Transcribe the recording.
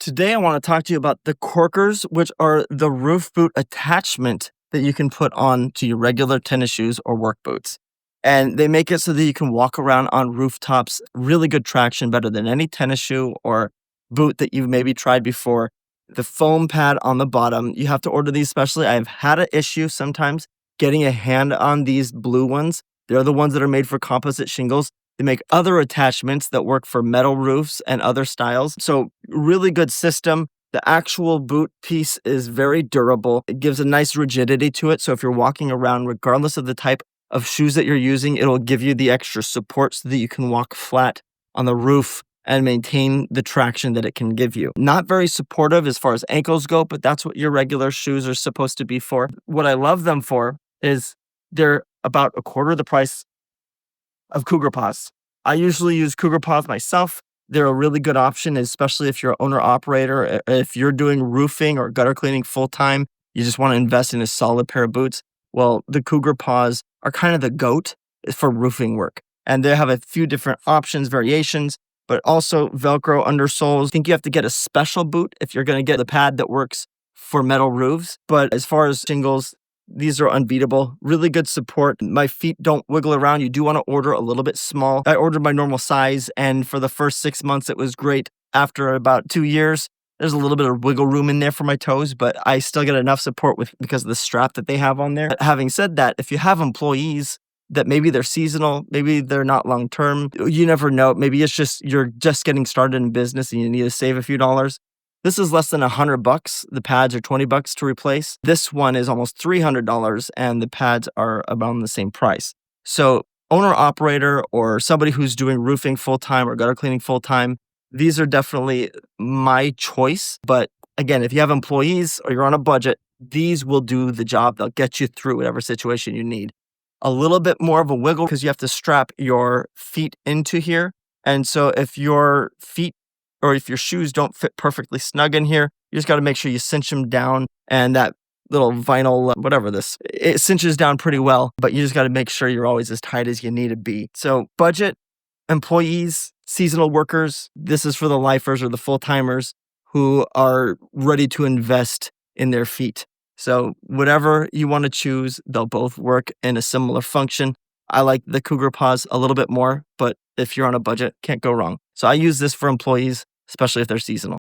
Today, I want to talk to you about the Korkers, which are the roof boot attachment that you can put on to your regular tennis shoes or work boots. And they make it so that you can walk around on rooftops, really good traction, better than any tennis shoe or boot that you've maybe tried before. The foam pad on the bottom, you have to order these specially. I've had an issue sometimes getting a hand on these blue ones. They're the ones that are made for composite shingles. They make other attachments that work for metal roofs and other styles. So really good system. The actual boot piece is very durable. It gives a nice rigidity to it. So if you're walking around, regardless of the type of shoes that you're using, it'll give you the extra support so that you can walk flat on the roof and maintain the traction that it can give you. Not very supportive as far as ankles go, but that's what your regular shoes are supposed to be for. What I love them for is they're about a quarter the price of Cougar Paws. I usually use Cougar Paws myself. They're a really good option, especially if you're an owner operator. If you're doing roofing or gutter cleaning full time, you just want to invest in a solid pair of boots. Well, the Cougar Paws are kind of the GOAT for roofing work. And they have a few different options, variations, but also Velcro undersoles. I think you have to get a special boot if you're going to get the pad that works for metal roofs. But as far as shingles, these are unbeatable. Really good support. My feet don't wiggle around. You do want to order a little bit small. I ordered my normal size, and for the first 6 months, it was great. After about 2 years, there's a little bit of wiggle room in there for my toes, but I still get enough support because of the strap that they have on there. But having said that, if you have employees that maybe they're seasonal, maybe they're not long term, you never know. Maybe it's just you're just getting started in business and you need to save a few dollars. This is less than $100. The pads are $20 to replace. This one is almost $300 and the pads are around the same price. So owner operator or somebody who's doing roofing full time or gutter cleaning full time, these are definitely my choice. But again, if you have employees or you're on a budget, these will do the job. They'll get you through whatever situation you need. A little bit more of a wiggle because you have to strap your feet into here. And so if your feet or if your shoes don't fit perfectly snug in here, you just got to make sure you cinch them down. And that little vinyl, it cinches down pretty well, but you just got to make sure you're always as tight as you need to be. So budget, employees, seasonal workers, this is for the lifers or the full-timers who are ready to invest in their feet. So whatever you want to choose, they'll both work in a similar function. I like the Cougar Paws a little bit more, but if you're on a budget, can't go wrong. So I use this for employees, especially if they're seasonal.